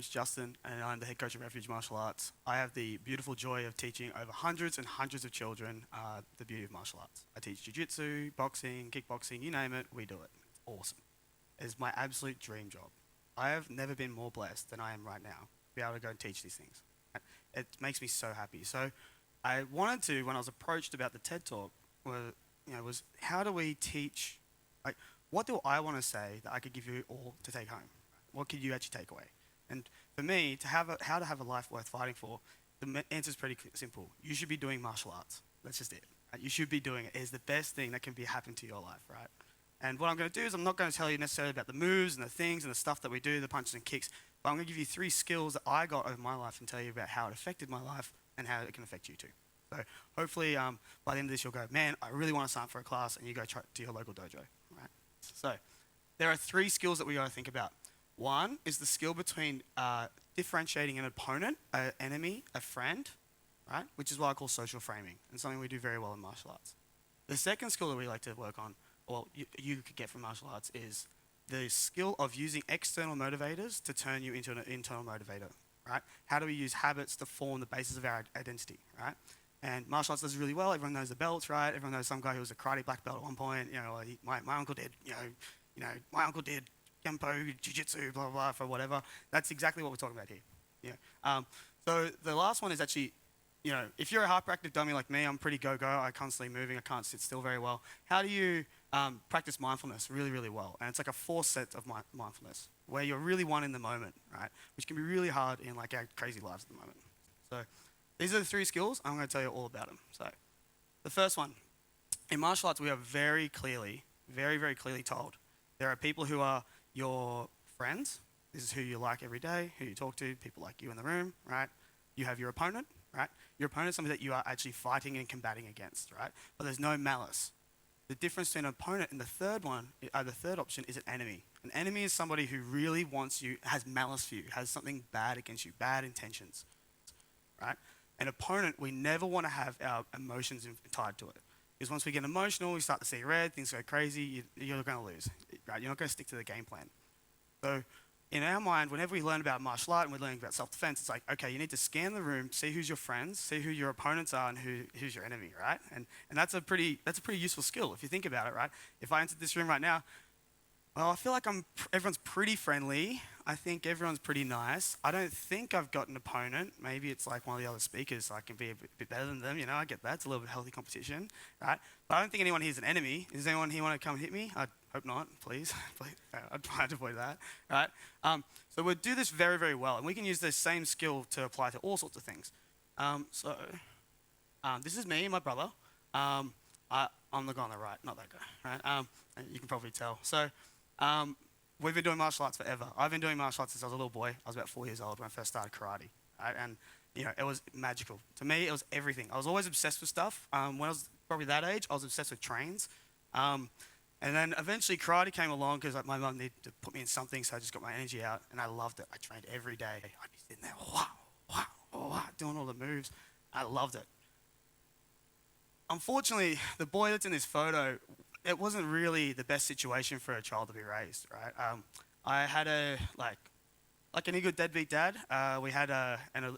name's Justin, and I'm the head coach of Refuge Martial Arts. I have the beautiful joy of teaching over hundreds and hundreds of children the beauty of martial arts. I teach Jiu-Jitsu, boxing, kickboxing, you name it, we do it. It's awesome. It's my absolute dream job. I have never been more blessed than I am right now to be able to go and teach these things. It makes me so happy. So I wanted to, when I was approached about the TED Talk, was how do we teach, like, what do I want to say that I could give you all to take home? What could you actually take away? And for me, how to have a life worth fighting for, the answer is pretty simple. You should be doing martial arts. That's just it. Right? You should be doing it. It is the best thing that can be happen to your life, right? And what I'm going to do is I'm not going to tell you necessarily about the moves and the things and the stuff that we do, the punches and kicks, but I'm going to give you 3 skills that I got over my life and tell you about how it affected my life and how it can affect you too. So hopefully by the end of this you'll go, man, I really want to sign up for a class, and you go try to your local dojo, right? So there are 3 skills that we got to think about. One is the skill between differentiating an opponent, an enemy, a friend, right? Which is what I call social framing, and something we do very well in martial arts. The second skill that we like to work on, or you could get from martial arts, is the skill of using external motivators to turn you into an internal motivator, right? How do we use habits to form the basis of our identity, right? And martial arts does really well. Everyone knows the belts, right? Everyone knows some guy who was a karate black belt at one point. My uncle did. My uncle did Kempo, Jiu-Jitsu, blah, blah, blah, for whatever. That's exactly what we're talking about here. So the last one is actually, if you're a hyperactive dummy like me, I'm pretty go-go. I'm constantly moving. I can't sit still very well. How do you practice mindfulness really, really well? And it's like a 4 set of mindfulness where you're really one in the moment, right? Which can be really hard in like our crazy lives at the moment. So these are the 3 skills. I'm going to tell you all about them. So the first one, in martial arts, we are very clearly, very, very clearly told there are people who are your friends. This is who you like every day, who you talk to, people like you in the room, right? You have your opponent, right? Your opponent is somebody that you are actually fighting and combating against, right? But there's no malice. The difference between an opponent and the third option is an enemy. An enemy is somebody who really wants you, has malice for you, has something bad against you, bad intentions, right? An opponent, we never want to have our emotions tied to it. Because once we get emotional, we start to see red, things go crazy, you're going to lose, right? You're not going to stick to the game plan. So in our mind, whenever we learn about martial art and we're learning about self-defense, it's like, okay, you need to scan the room, see who's your friends, see who your opponents are, and who's your enemy, right? And that's a pretty useful skill if you think about it, right? If I entered this room right now, well, I feel like everyone's pretty friendly. I think everyone's pretty nice. I don't think I've got an opponent. Maybe it's like one of the other speakers, so I can be a bit better than them. I get that. It's a little bit healthy competition, right? But I don't think anyone here is an enemy. Is anyone here want to come and hit me? I hope not, please. I'd try to avoid that, right? So we'll do this very, very well, and we can use this same skill to apply to all sorts of things. This is me and my brother. I'm the guy on the right, not that guy, right? And you can probably tell. So we've been doing martial arts forever. I've been doing martial arts since I was a little boy. I was about 4 years old when I first started karate, right? And it was magical. To me, it was everything. I was always obsessed with stuff. When I was probably that age, I was obsessed with trains. And then eventually karate came along because my mum needed to put me in something, so I just got my energy out, and I loved it. I trained every day. I'd be sitting there, doing all the moves. I loved it. Unfortunately, the boy that's in this photo, it wasn't really the best situation for a child to be raised, right? I had like any good deadbeat dad, we had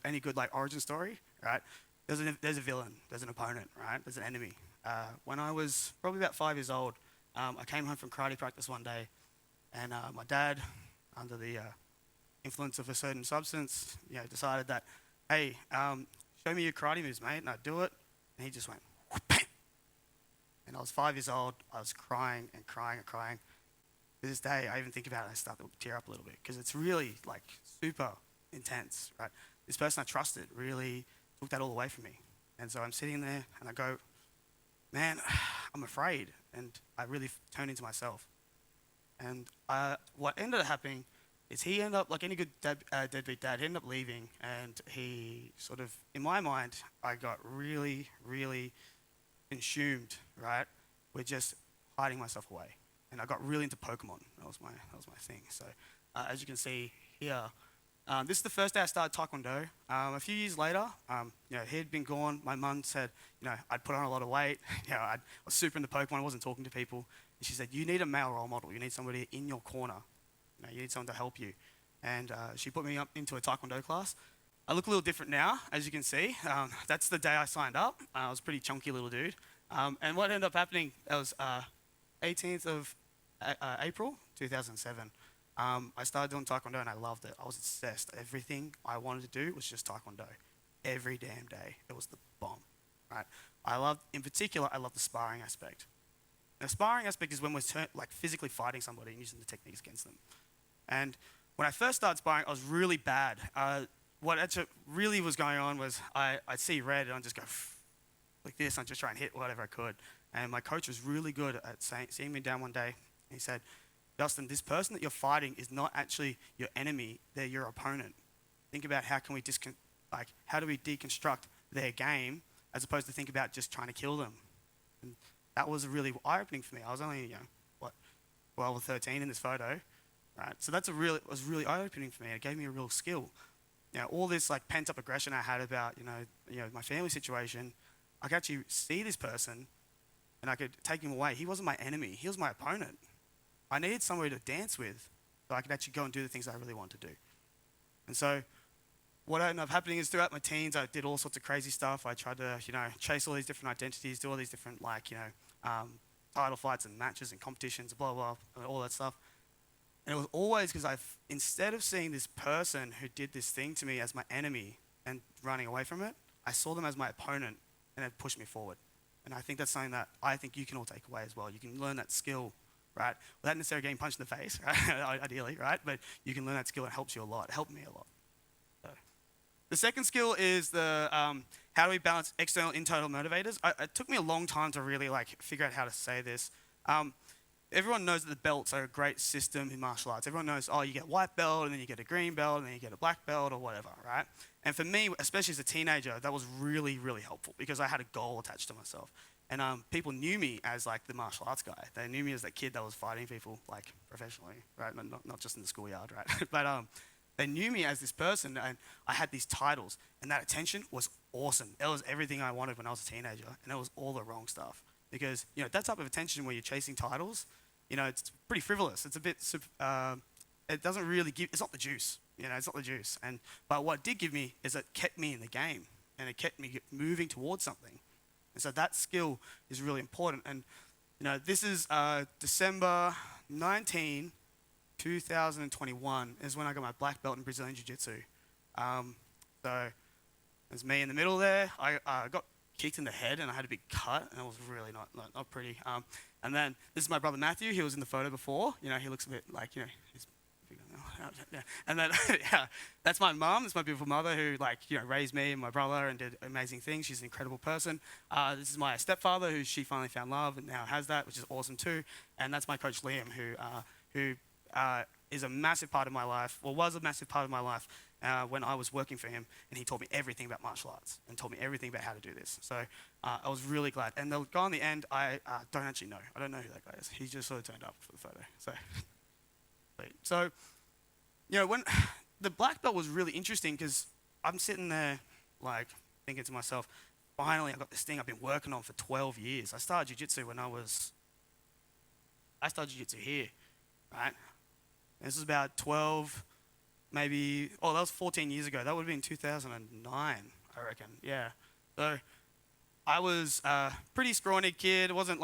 any good like origin story, right? There's a villain, there's an opponent, right? There's an enemy. When I was probably about 5 years old, I came home from karate practice one day, and my dad, under the influence of a certain substance, decided that, hey, show me your karate moves, mate, and I'd do it, and he just went, bam! And I was 5 years old. I was crying and crying and crying. To this day, I even think about it and I start to tear up a little bit because it's really like super intense, right? This person I trusted really took that all away from me. And so I'm sitting there and I go, man, I'm afraid. And I really turned into myself. And what ended up happening is he ended up, like any good deadbeat dad, he ended up leaving, and he sort of, in my mind, I got really, really consumed, right, with just hiding myself away. And I got really into Pokemon. That was my thing. So as you can see here, this is the first day I started Taekwondo. A few years later, he had been gone. My mum said, I'd put on a lot of weight. I was super into Pokemon. I wasn't talking to people. And she said, you need a male role model. You need somebody in your corner. You need someone to help you. and she put me up into a Taekwondo class. I look a little different now, as you can see. That's the day I signed up. I was a pretty chunky little dude. And what ended up happening, that was 18th of April 2007. I started doing Taekwondo and I loved it. I was obsessed. Everything I wanted to do was just Taekwondo. Every damn day. It was the bomb, right? In particular, I love the sparring aspect. The sparring aspect is when we're like physically fighting somebody and using the techniques against them. And when I first started sparring, I was really bad. What actually really was going on was I'd see red and I'd just go like this, and I'd just try and hit whatever I could. And my coach was really good at seeing me down one day. And he said, Justin, this person that you're fighting is not actually your enemy, they're your opponent. Think about how can we how do we deconstruct their game as opposed to think about just trying to kill them. And that was really eye-opening for me. I was only, 12 or 13 in this photo, right? So it was really eye-opening for me. It gave me a real skill. All this like pent-up aggression I had about, my family situation, I could actually see this person and I could take him away. He wasn't my enemy. He was my opponent. I needed somebody to dance with so I could actually go and do the things I really wanted to do. And so what ended up happening is throughout my teens, I did all sorts of crazy stuff. I tried to, chase all these different identities, do all these different title fights and matches and competitions, blah, blah, blah, all that stuff. And it was always because instead of seeing this person who did this thing to me as my enemy and running away from it, I saw them as my opponent and it pushed me forward. And I think that's something that I think you can all take away as well. You can learn that skill, right? Without necessarily getting punched in the face, right? Ideally, right? But you can learn that skill and it helps you a lot. It helped me a lot. So. The second skill is how do we balance external and internal motivators? It took me a long time to really figure out how to say this. Everyone knows that the belts are a great system in martial arts. Everyone knows, you get white belt, and then you get a green belt, and then you get a black belt, or whatever, right? And for me, especially as a teenager, that was really, really helpful because I had a goal attached to myself. And people knew me as the martial arts guy. They knew me as that kid that was fighting people professionally, right? Not just in the schoolyard, right? But they knew me as this person, and I had these titles, and that attention was awesome. It was everything I wanted when I was a teenager, and it was all the wrong stuff. Because that type of attention where you're chasing titles, it's pretty frivolous. It's a bit, it doesn't really give, it's not the juice. It's not the juice. But what it did give me is it kept me in the game, and it kept me moving towards something. And so that skill is really important. And this is December 19, 2021 is when I got my black belt in Brazilian Jiu-Jitsu. So there's me in the middle there. I got kicked in the head and I had a big cut, and it was really not pretty. And then this is my brother Matthew. He was in the photo before. He looks a bit he's bigger now. And then that's my mum. That's my beautiful mother who raised me and my brother and did amazing things. She's an incredible person. This is my stepfather, who she finally found love and now has that, which is awesome too. And that's my coach Liam, who is a massive part of my life, or was a massive part of my life when I was working for him, and he taught me everything about martial arts and taught me everything about how to do this. So I was really glad. And the guy in the end, I don't actually know. I don't know who that guy is. He just sort of turned up for the photo. So when the black belt was really interesting because I'm sitting there thinking to myself, finally I got this thing I've been working on for 12 years. I started jiu-jitsu when I started jiu-jitsu here, right? This was about 12, maybe, that was 14 years ago. That would have been 2009, I reckon, yeah. So I was a pretty scrawny kid. It wasn't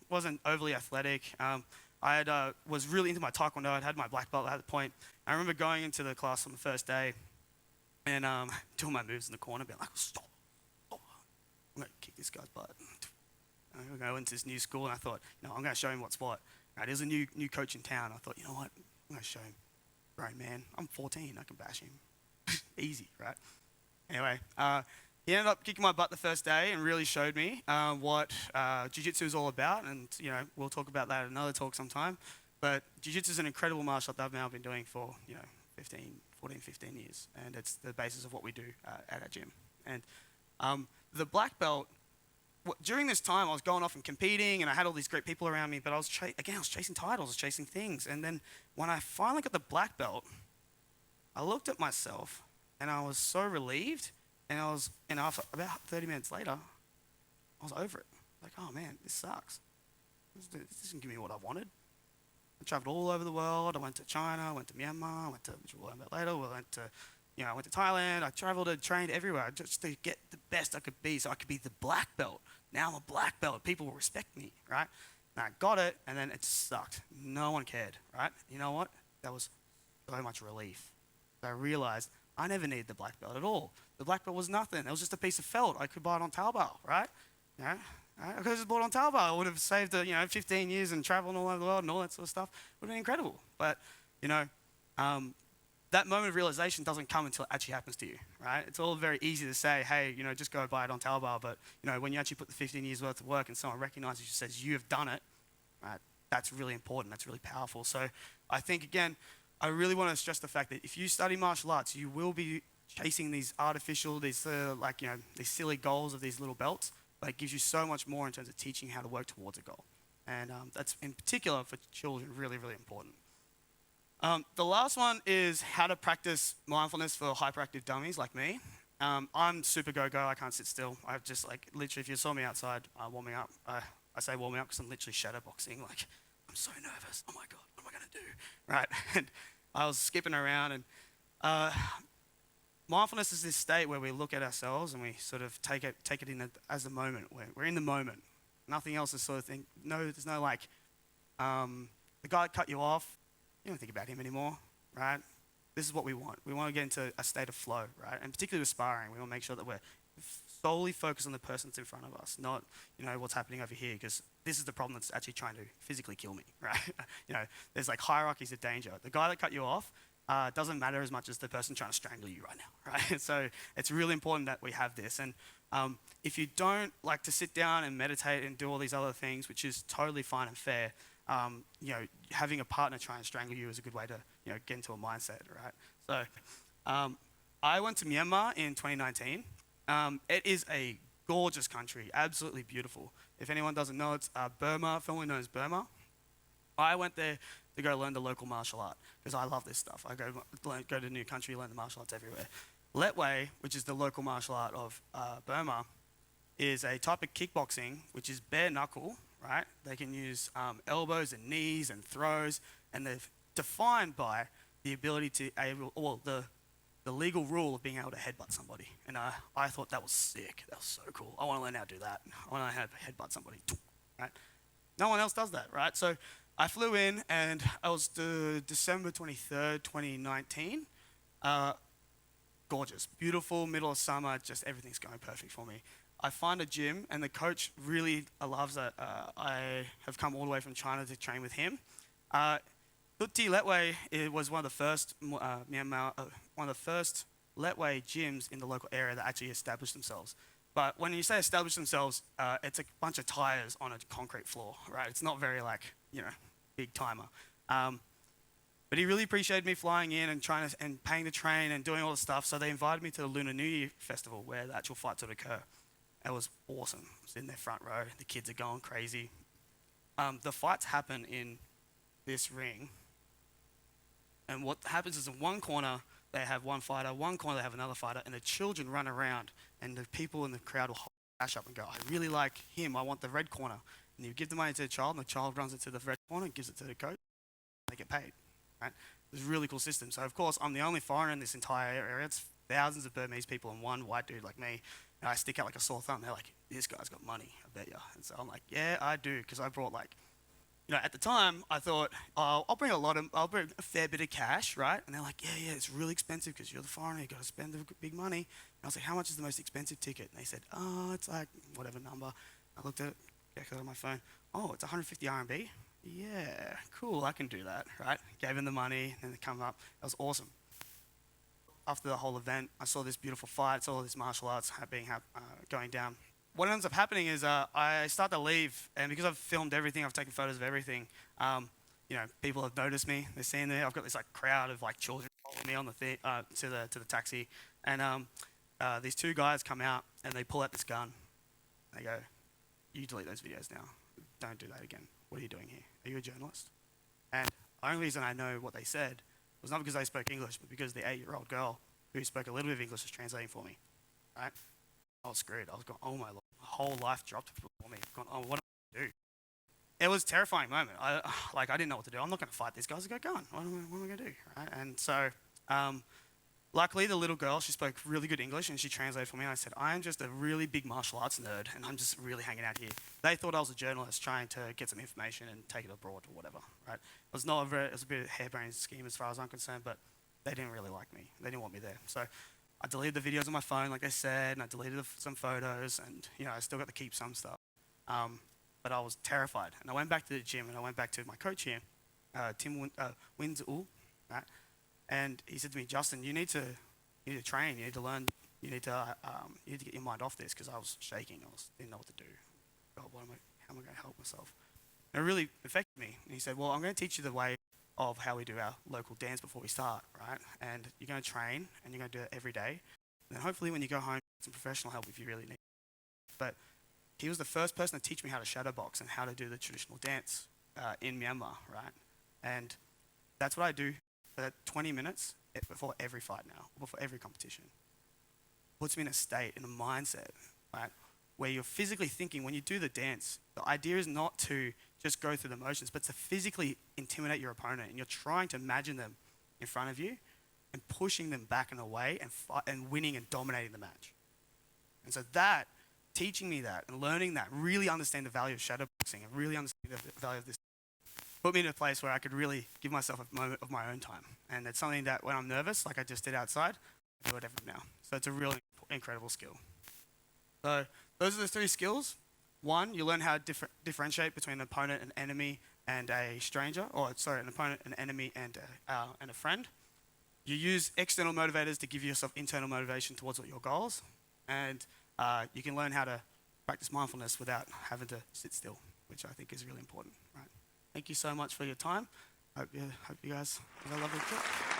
wasn't overly athletic. I was really into my Taekwondo. I'd had my black belt at that point. I remember going into the class on the first day and doing my moves in the corner, being like, stop. I'm going to kick this guy's butt. I'm going to go into this new school, and I thought, I'm going to show him what's what. Right, there's a new coach in town. I thought, you know what? I'm going to show him. Right, man, I'm 14. I can bash him. Easy, right? Anyway, he ended up kicking my butt the first day and really showed me what jiu-jitsu is all about. And, we'll talk about that at another talk sometime. But jiu-jitsu is an incredible martial art that I've now been doing for, 15 years. And it's the basis of what we do at our gym. And the black belt, during this time, I was going off and competing, and I had all these great people around me, but I was chasing titles, I was chasing things. And then when I finally got the black belt, I looked at myself, and I was so relieved, and after about 30 minutes later, I was over it. Oh man, this sucks. This doesn't give me what I wanted. I traveled all over the world. I went to China, I went to Myanmar, I went to, which we'll learn about later, I went to Thailand. I traveled and trained everywhere just to get the best I could be so I could be the black belt. Now I'm a black belt. People will respect me, right? And I got it, and then it sucked. No one cared, right? You know what? That was so much relief. So I realized I never needed the black belt at all. The black belt was nothing. It was just a piece of felt. I could buy it on Taobao, right? You know, I could have just bought it on Taobao. I would have saved, 15 years and traveled all over the world and all that sort of stuff. It would have been incredible. But, that moment of realization doesn't come until it actually happens to you, right? It's all very easy to say, hey, just go buy it on Taobao. But, when you actually put the 15 years worth of work and someone recognizes you, says you have done it, right? That's really important. That's really powerful. So I think, again, I really want to stress the fact that if you study martial arts, you will be chasing these artificial, these silly goals of these little belts, but it gives you so much more in terms of teaching how to work towards a goal. And that's in particular for children really, really important. The last one is how to practice mindfulness for hyperactive dummies like me. I'm super go-go. I can't sit still. I just literally, if you saw me outside warming up, I say warming up because I'm literally shadowboxing. I'm so nervous. Oh my God, what am I going to do? Right? And I was skipping around, and mindfulness is this state where we look at ourselves and we sort of take it in as a moment. We're in the moment. Nothing else is sort of thing. No, there's no the guy that cut you off. You don't think about him anymore, right? This is what we want. We want to get into a state of flow, right? And particularly with sparring, we want to make sure that we're solely focused on the person that's in front of us, not what's happening over here, because this is the problem that's actually trying to physically kill me, right? There's hierarchies of danger. The guy that cut you off doesn't matter as much as the person trying to strangle you right now, right? So it's really important that we have this. And if you don't like to sit down and meditate and do all these other things, which is totally fine and fair, having a partner try and strangle you is a good way to, get into a mindset, right? So I went to Myanmar in 2019. It is a gorgeous country, absolutely beautiful. If anyone doesn't know, it's Burma, formerly known as Burma. I went there to go learn the local martial art because I love this stuff. I go to a new country, learn the martial arts everywhere. Letway, which is the local martial art of Burma, is a type of kickboxing which is bare knuckle, right? They can use elbows and knees and throws, and they're defined by the ability to the legal rule of being able to headbutt somebody. And I thought that was sick. That was so cool. I want to learn how to do that. I want to learn how to headbutt somebody, right? No one else does that, right? So I flew in, and it was December 23rd, 2019. Gorgeous, beautiful, middle of summer, just everything's going perfect for me. I find a gym, and the coach really loves that I have come all the way from China to train with him. Tutti Letway was one of the first one of the first Letway gyms in the local area that actually established themselves. But when you say establish themselves, it's a bunch of tires on a concrete floor, right? It's not very big timer. But he really appreciated me flying in and paying the train and doing all the stuff. So they invited me to the Lunar New Year festival where the actual fights would occur. It was awesome. I was in their front row. The kids are going crazy. The fights happen in this ring. And what happens is in one corner, they have one fighter, one corner they have another fighter, and the children run around, and the people in the crowd will flash up and go, I really like him, I want the red corner. And you give the money to the child, and the child runs into the red corner and gives it to the coach, and they get paid, right? It's a really cool system. So of course, I'm the only foreigner in this entire area. It's thousands of Burmese people and one white dude like me. And I stick out like a sore thumb. They're like, this guy's got money, I bet ya. And so I'm like, yeah, I do, because I brought at the time, I thought, I'll bring a fair bit of cash, right? And they're like, yeah, it's really expensive because you're the foreigner, you got to spend the big money. And I was like, how much is the most expensive ticket? And they said, it's like whatever number. I looked at it, checked it on my phone. Oh, it's 150 RMB? Yeah, cool, I can do that, right? Gave them the money, and they come up. It was awesome. After the whole event, I saw this beautiful fight, saw all this martial arts going down. What ends up happening is I start to leave, and because I've filmed everything, I've taken photos of everything, people have noticed me. They're seeing there. I've got this crowd of children following me on to the taxi, and these two guys come out and they pull out this gun. They go, "You delete those videos now. Don't do that again. What are you doing here? Are you a journalist?" And the only reason I know what they said was not because they spoke English, but because the 8-year-old girl who spoke a little bit of English was translating for me, right? I was screwed. I was going, oh my Lord. My whole life dropped before me. Going, oh, what am I going to do? it was a terrifying moment. I didn't know what to do. I'm not going to fight these guys. I go on. What am I going to do? Right? And so, luckily, the little girl, she spoke really good English, and she translated for me. And I said, I am just a really big martial arts nerd, and I'm just really hanging out here. They thought I was a journalist trying to get some information and take it abroad or whatever. Right? It was a bit of a harebrained scheme as far as I'm concerned, but they didn't really like me. They didn't want me there. So I deleted the videos on my phone, like I said, and I deleted some photos, and I still got to keep some stuff. But I was terrified, and I went back to the gym, and I went back to my coach here, Tim Wins-Ul, right? And he said to me, Justin, you need to train, you need to learn, you need to get your mind off this, because I was shaking, didn't know what to do. God, how am I going to help myself? And it really affected me. And he said, well, I'm going to teach you the way of how we do our local dance before we start, right? And you're going to train, and you're going to do it every day. And then hopefully when you go home, get some professional help if you really need it. But he was the first person to teach me how to shadow box and how to do the traditional dance in Myanmar, right? And that's what I do for 20 minutes before every fight now, before every competition. Puts me in a state, in a mindset, right, where you're physically thinking, when you do the dance, the idea is not to just go through the motions, but to physically intimidate your opponent, and you're trying to imagine them in front of you and pushing them back and away and winning and dominating the match. And so that, teaching me that and learning that, really understand the value of shadow boxing and really understand the value of this, put me in a place where I could really give myself a moment of my own time. And it's something that when I'm nervous, like I just did outside, I do it every now. So it's a really incredible skill. So those are the 3 skills. 1, you learn how to differentiate between an opponent, an enemy, and a stranger, an opponent, an enemy, and a friend. You use external motivators to give yourself internal motivation towards your goals, and you can learn how to practice mindfulness without having to sit still, which I think is really important. Right? Thank you so much for your time. Hope you guys have a lovely trip.